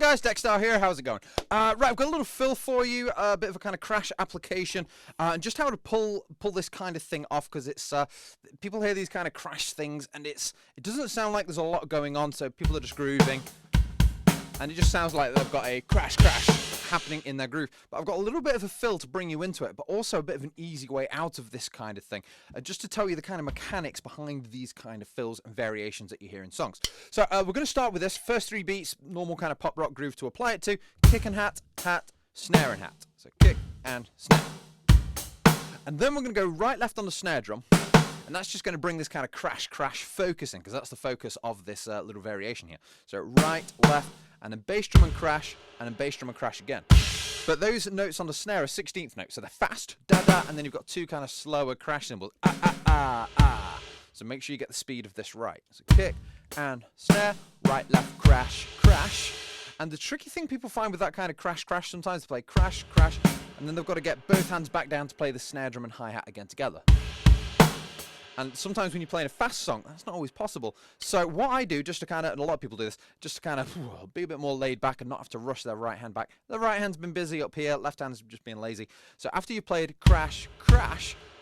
guys, Dexter here. How's it going? Right, I've got a little fill for you, a bit of a kind of crash application, and just how to pull this kind of thing off, because it's people hear these kind of crash things, and it doesn't sound like there's a lot going on, so people are just grooving, and it just sounds like they've got a crash happening in their groove. But I've got a little bit of a fill to bring you into it, but also a bit of an easy way out of this kind of thing, just to tell you the kind of mechanics behind these kind of fills and variations that you hear in songs. So we're going to start with this first 3 beats, normal kind of pop rock groove to apply it to: kick and hat, hat, snare and hat. So kick and snare, and then we're going to go right left on the snare drum, and that's just going to bring this kind of crash focusing, because that's the focus of this little variation here. So right, left, and then bass drum and crash, and then bass drum and crash again. But those notes on the snare are 16th notes, so they're fast, da-da, and then you've got 2 kind of slower crash cymbals, ah. So make sure you get the speed of this right. So kick and snare, right, left, crash. And the tricky thing people find with that kind of crash sometimes, they play crash, and then they've got to get both hands back down to play the snare drum and hi-hat again together. And sometimes when you're playing a fast song, that's not always possible. So what I do, just to kind of, and a lot of people do this, just to kind of be a bit more laid back and not have to rush their right hand back. The right hand's been busy up here, left hand's just being lazy. So after you've played crash,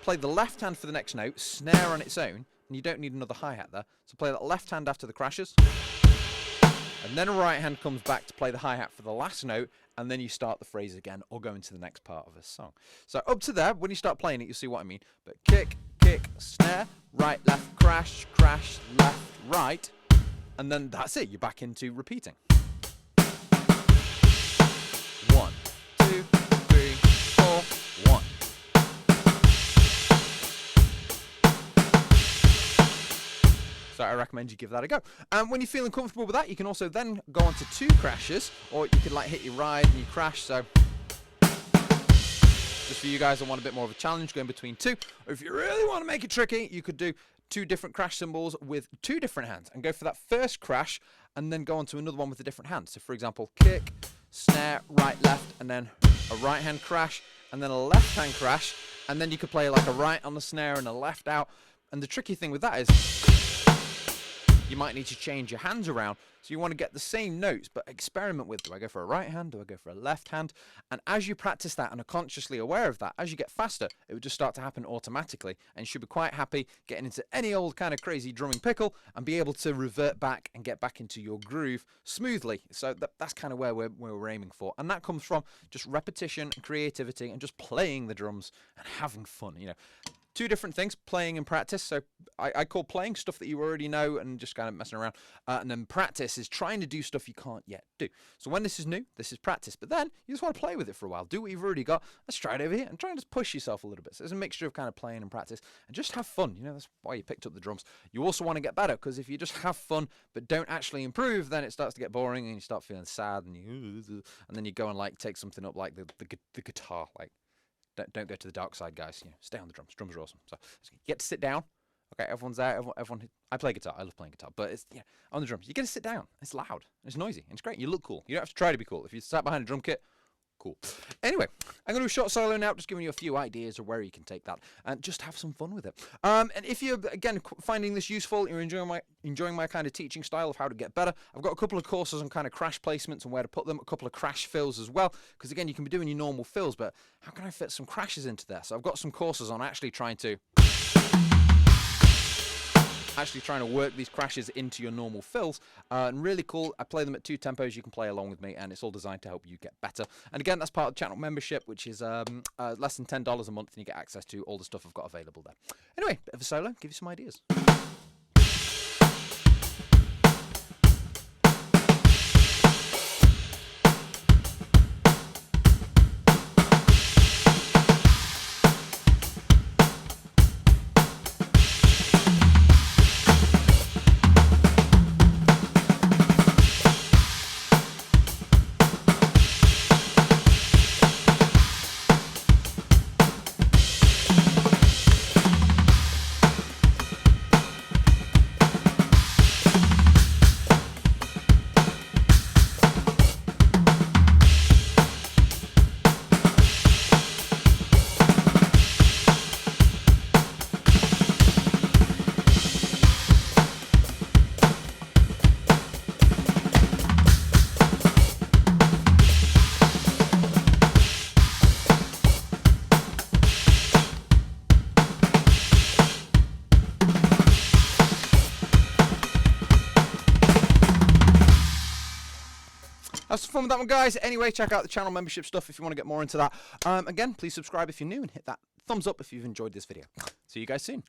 play the left hand for the next note, snare on its own, and you don't need another hi-hat there. So play that left hand after the crashes. And then a right hand comes back to play the hi-hat for the last note, and then you start the phrase again, or go into the next part of a song. So up to there, when you start playing it, you'll see what I mean. But kick, snare, right, left, crash, left, right, and then that's it. You're back into repeating. 1, 2, 3, 4, 1. So I recommend you give that a go. And when you're feeling comfortable with that, you can also then go on to 2 crashes, or you could like hit your ride and you crash. So just for you guys that want a bit more of a challenge, going between 2. Or if you really want to make it tricky, you could do 2 different crash cymbals with 2 different hands and go for that first crash and then go on to another one with a different hand. So for example, kick, snare, right, left, and then a right hand crash and then a left hand crash, and then you could play like a right on the snare and a left out. And the tricky thing with that is you might need to change your hands around, so you want to get the same notes, but experiment with, do I go for a right hand, do I go for a left hand? And as you practice that and are consciously aware of that, as you get faster, it will just start to happen automatically, and you should be quite happy getting into any old kind of crazy drumming pickle and be able to revert back and get back into your groove smoothly. So that's kind of where we're aiming for, and that comes from just repetition and creativity and just playing the drums and having fun, you know. 2 different things, playing and practice. So I call playing stuff that you already know and just kind of messing around. And then practice is trying to do stuff you can't yet do. So when this is new, this is practice. But then you just want to play with it for a while. Do what you've already got. Let's try it over here and try and just push yourself a little bit. So it's a mixture of kind of playing and practice and just have fun. You know, that's why you picked up the drums. You also want to get better, because if you just have fun but don't actually improve, then it starts to get boring and you start feeling sad, and then you go and like take something up like the guitar, like. Don't go to the dark side, guys. You know, stay on the drums. Drums are awesome. So you get to sit down. Okay, everyone's there. Everyone. I play guitar. I love playing guitar, but it's on the drums. You get to sit down. It's loud. It's noisy. It's great. You look cool. You don't have to try to be cool. If you sat behind a drum kit, cool. Anyway, I'm going to do a short solo now, just giving you a few ideas of where you can take that and just have some fun with it. And if you're, again, finding this useful, you're enjoying my kind of teaching style of how to get better, I've got a couple of courses on kind of crash placements and where to put them, a couple of crash fills as well, because again, you can be doing your normal fills, but how can I fit some crashes into there? So I've got some courses on actually trying to work these crashes into your normal fills, and really cool. I play them at 2 tempos. You can play along with me, and it's all designed to help you get better. And again, that's part of the channel membership, which is less than $10 a month, and you get access to all the stuff I've got available there. Anyway, bit of a solo, give you some ideas. Have some fun with that one, guys. Anyway, check out the channel membership stuff if you want to get more into that. Again, please subscribe if you're new and hit that thumbs up if you've enjoyed this video. See you guys soon.